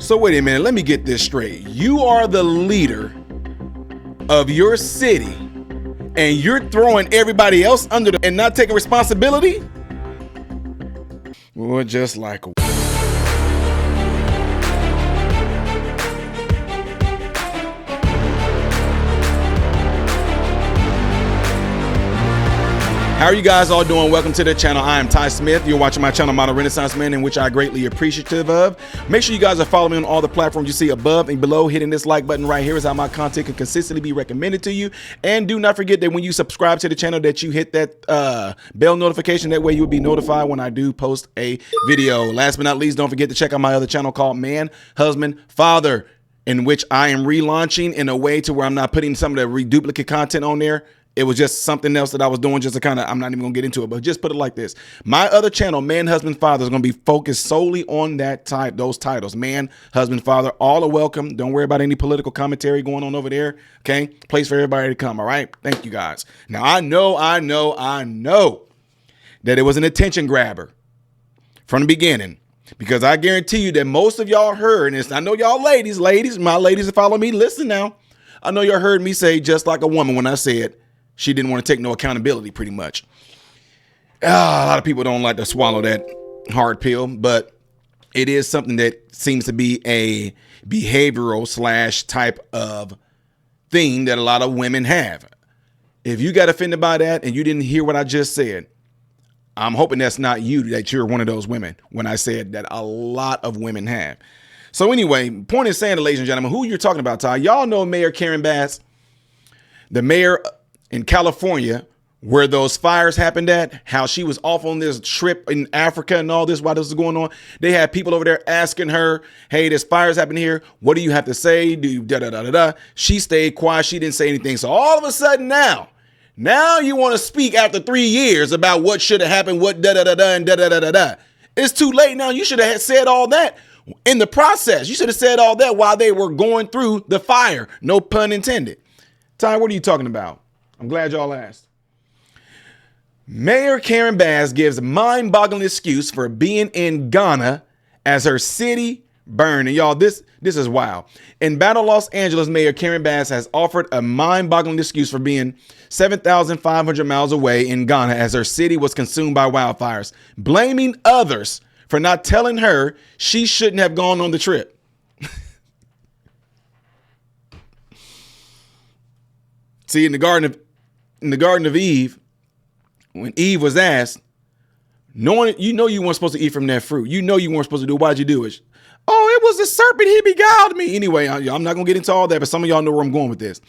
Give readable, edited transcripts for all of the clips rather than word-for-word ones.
So wait a minute, let me get this straight. You are the leader of your city and you're throwing everybody else under and not taking responsibility? Well, just like a How are you guys all doing? Welcome to the channel. I am Ty Smith. You're watching my channel, Model Renaissance Man, in which I greatly appreciative of. Make sure you guys are following me on all the platforms you see above and below. Hitting this like button right here is how my content can consistently be recommended to you. And do not forget that when you subscribe to the channel that you hit that bell notification. That way you will be notified when I do post a video. Last but not least, don't forget to check out my other channel called Man, Husband, Father, in which I am relaunching in a way to where I'm not putting some of the reduplicate content on there. It was just something else that I was doing just to kind of, I'm not even going to get into it, but just put it like this. My other channel, Man, Husband, Father, is going to be focused solely on that type, those titles. Man, Husband, Father, all are welcome. Don't worry about any political commentary going on over there. Okay. Place for everybody to come. All right. Thank you guys. Now I know that it was an attention grabber from the beginning, because I guarantee you that most of y'all heard, and I know y'all ladies, my ladies that follow me, listen now. I know y'all heard me say just like a woman when I said she didn't want to take no accountability, pretty much. A lot of people don't like to swallow that hard pill, but it is something that seems to be a behavioral / type of thing that a lot of women have. If you got offended by that and you didn't hear what I just said, I'm hoping that's not you, that you're one of those women when I said that a lot of women have. So anyway, point is saying, ladies and gentlemen, who you're talking about, Ty? Y'all know Mayor Karen Bass, the mayor in California, where those fires happened at, how she was off on this trip in Africa and all this while this was going on. They had people over there asking her, hey, there's fires happening here. What do you have to say? Do you da-da-da-da-da? She stayed quiet. She didn't say anything. So all of a sudden now you want to speak after 3 years about what should have happened, what da-da-da-da and da-da-da-da-da. It's too late now. You should have said all that in the process. You should have said all that while they were going through the fire. No pun intended. Ty, what are you talking about? I'm glad y'all asked. Mayor Karen Bass gives mind-boggling excuse for being in Ghana as her city burned. And y'all, this is wild. In Battle, Los Angeles, Mayor Karen Bass has offered a mind-boggling excuse for being 7,500 miles away in Ghana as her city was consumed by wildfires, blaming others for not telling her she shouldn't have gone on the trip. See, in the Garden of Eve, when Eve was asked, knowing you weren't supposed to eat from that fruit. You weren't supposed to do it. Why'd you do it? Oh, it was the serpent. He beguiled me. Anyway, I'm not going to get into all that, but some of y'all know where I'm going with this.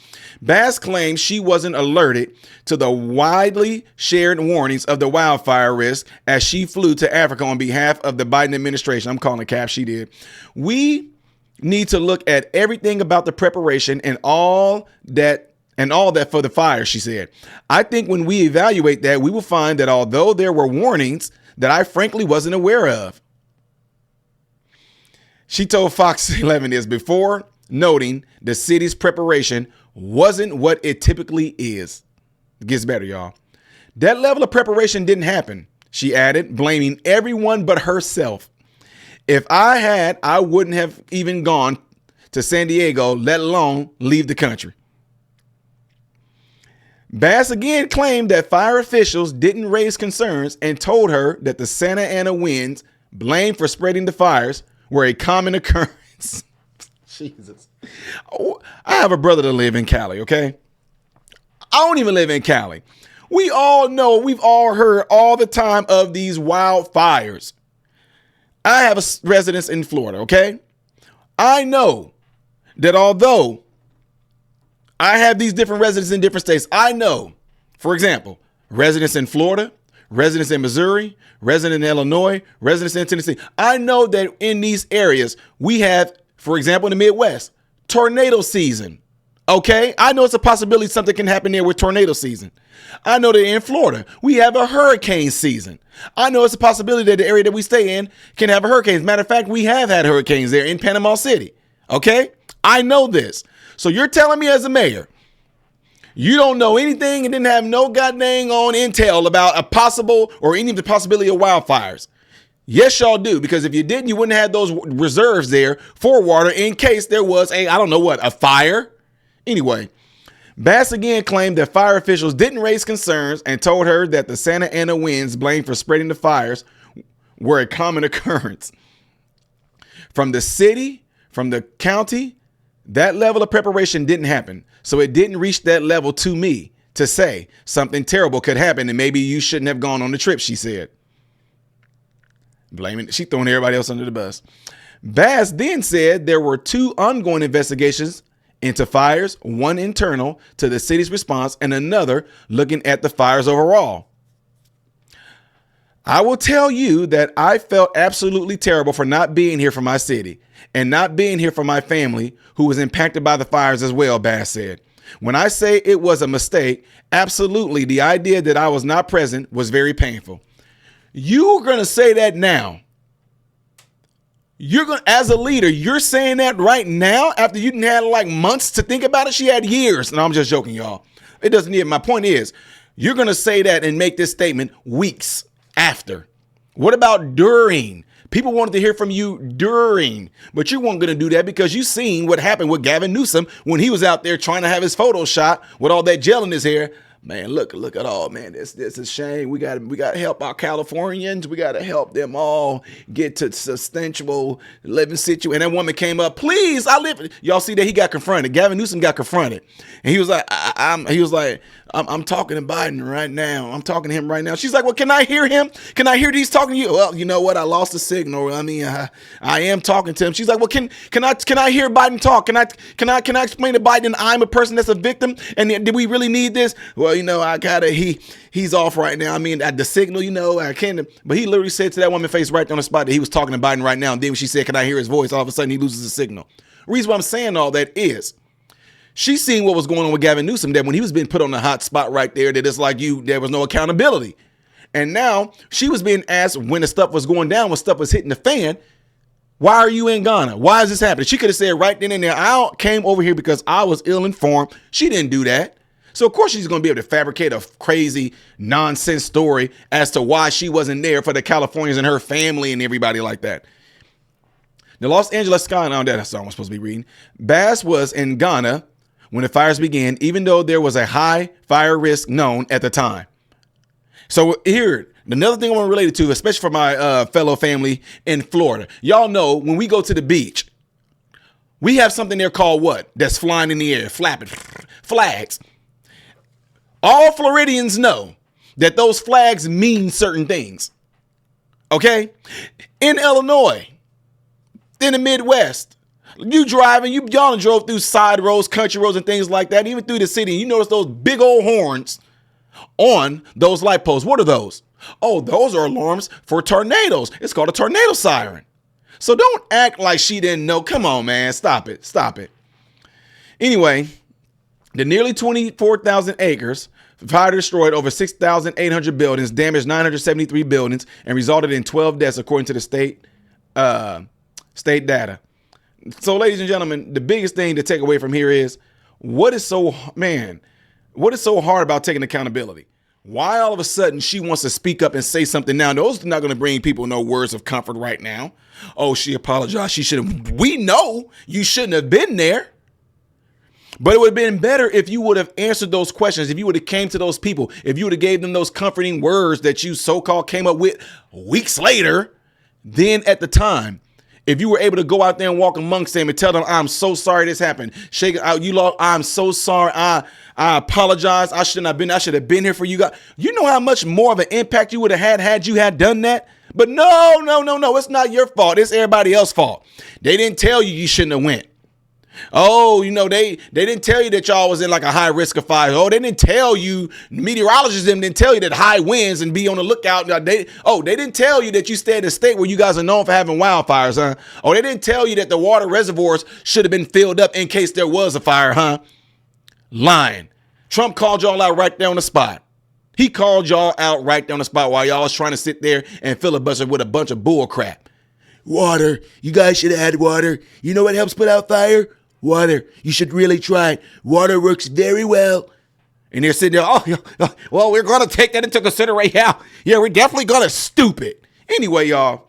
Bass claims she wasn't alerted to the widely shared warnings of the wildfire risk as she flew to Africa on behalf of the Biden administration. I'm calling it cap. She did. We need to look at everything about the preparation and all that for the fire, she said. I think when we evaluate that, we will find that although there were warnings that I frankly wasn't aware of. She told Fox 11 this before noting the city's preparation wasn't what it typically is. It gets better, y'all. That level of preparation didn't happen, she added, blaming everyone but herself. If I had, I wouldn't have even gone to San Diego, let alone leave the country. Bass again claimed that fire officials didn't raise concerns and told her that the Santa Ana winds, blamed for spreading the fires, were a common occurrence. Jesus. Oh, I have a brother that live in Cali, okay? I don't even live in Cali. We all know, we've all heard all the time of these wildfires. I have a residence in Florida, okay? I know that although I have these different residents in different states, I know, for example, residents in Florida, residents in Missouri, resident in Illinois, residents in Tennessee. I know that in these areas we have, for example, in the Midwest, tornado season. Okay, I know it's a possibility something can happen there with tornado season. I know that in Florida we have a hurricane season. I know it's a possibility that the area that we stay in can have a hurricane. As a matter of fact, we have had hurricanes there in Panama City. Okay, I know this. So you're telling me as a mayor, you don't know anything and didn't have no goddamn on intel about a possible or any of the possibility of wildfires. Yes, y'all do. Because if you didn't, you wouldn't have those reserves there for water in case there was a fire. Anyway, Bass again claimed that fire officials didn't raise concerns and told her that the Santa Ana winds blamed for spreading the fires were a common occurrence. From the city, from the county, that level of preparation didn't happen. So it didn't reach that level to me to say something terrible could happen and maybe you shouldn't have gone on the trip, she said. She throwing everybody else under the bus. Bass then said there were 2 ongoing investigations into fires, one internal to the city's response and another looking at the fires overall. I will tell you that I felt absolutely terrible for not being here for my city and not being here for my family who was impacted by the fires as well, Bass said. When I say it was a mistake, absolutely the idea that I was not present was very painful. You're going to say that now. As a leader, you're saying that right now after you didn't have like months to think about it. She had years. No, I'm just joking, y'all. It doesn't even. My point is, you're going to say that and make this statement weeks after. What about during? People wanted to hear from you during, but you weren't going to do that because you seen what happened with Gavin Newsom when he was out there trying to have his photo shot with all that gel in his hair. Man, look at all, man. This is a shame. We got to help our Californians. We got to help them all get to substantial living situation. And that woman came up, please, I live. Y'all see that he got confronted. Gavin Newsom got confronted. And he was like, I'm talking to Biden right now. I'm talking to him right now. She's like, well, can I hear him? Can I hear these talking to you? Well, you know what? I lost the signal. I mean, I am talking to him. She's like, well, can I hear Biden talk? Can I explain to Biden I'm a person that's a victim? And do we really need this? Well, you know, he's off right now. I mean, at the signal, you know, I can't. But he literally said to that woman face right on the spot that he was talking to Biden right now. And then when she said, can I hear his voice? All of a sudden he loses the signal. The reason why I'm saying all that is she's seen what was going on with Gavin Newsom, that when he was being put on the hot spot right there, that it's like there was no accountability. And now she was being asked when the stuff was going down, when stuff was hitting the fan, why are you in Ghana? Why is this happening? She could have said right then and there, I came over here because I was ill-informed. She didn't do that. So of course she's going to be able to fabricate a crazy nonsense story as to why she wasn't there for the Californians and her family and everybody like that. The Los Angeles Sky, now that's all I'm supposed to be reading. Bass was in Ghana when the fires began, even though there was a high fire risk known at the time. So here, another thing I want to relate it to, especially for my fellow family in Florida. Y'all know when we go to the beach, we have something there called what? That's flying in the air, flapping, flags. All Floridians know that those flags mean certain things. Okay? In Illinois, in the Midwest, you driving, y'all drove through side roads, country roads, and things like that, even through the city. You notice those big old horns on those light posts. What are those? Oh, those are alarms for tornadoes. It's called a tornado siren. So don't act like she didn't know. Come on, man. Stop it. Stop it. Anyway, the nearly 24,000 acres fire destroyed over 6,800 buildings, damaged 973 buildings, and resulted in 12 deaths, according to the state data. So, ladies and gentlemen, the biggest thing to take away from here is what is so hard about taking accountability? Why all of a sudden she wants to speak up and say something now? Those are not going to bring people no words of comfort right now. Oh, she apologized. She should have. We know you shouldn't have been there. But it would have been better if you would have answered those questions, if you would have came to those people, if you would have gave them those comforting words that you so-called came up with weeks later, then at the time. If you were able to go out there and walk amongst them and tell them, I'm so sorry this happened. Shake it out. I'm so sorry. I apologize. I should have been here for you guys. You know how much more of an impact you would have had you had done that? But no. It's not your fault. It's everybody else's fault. They didn't tell you shouldn't have went. Oh, they didn't tell you that y'all was in like a high risk of fire. Oh, they didn't tell you, meteorologists didn't tell you that high winds and be on the lookout. They didn't tell you that you stay in a state where you guys are known for having wildfires, huh? Oh, they didn't tell you that the water reservoirs should have been filled up in case there was a fire, huh? Lying. Trump called y'all out right there on the spot. He called y'all out right there on the spot while y'all was trying to sit there and filibuster with a bunch of bull crap. Water. You guys should have had water. You know what helps put out fire? Water. You should really try it. Water works very well. And they're sitting there, well, we're going to take that into consideration. Yeah, we're definitely going to stupid. Anyway, y'all,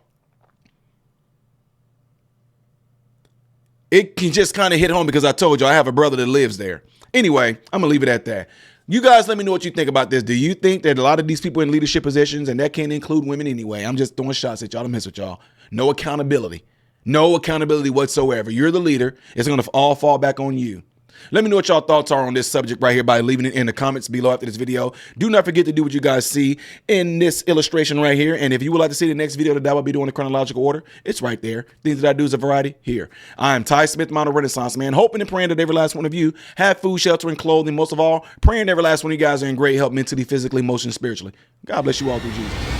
it can just kind of hit home because I told you I have a brother that lives there. Anyway, I'm going to leave it at that. You guys let me know what you think about this. Do you think that a lot of these people in leadership positions, and that can't include women anyway, I'm just throwing shots at y'all to mess with y'all. No accountability. No accountability whatsoever. You're the leader. It's going to all fall back on you. Let me know what y'all thoughts are on this subject right here by leaving it in the comments below after this video. Do not forget to do what you guys see in this illustration right here. And if you would like to see the next video that I will be doing in chronological order, it's right there. Things that I do is a variety here. I am Ty Smith, Model Renaissance Man, hoping and praying that every last one of you have food, shelter, and clothing. Most of all, praying every last one of you guys are in great health mentally, physically, emotionally, spiritually. God bless you all through Jesus.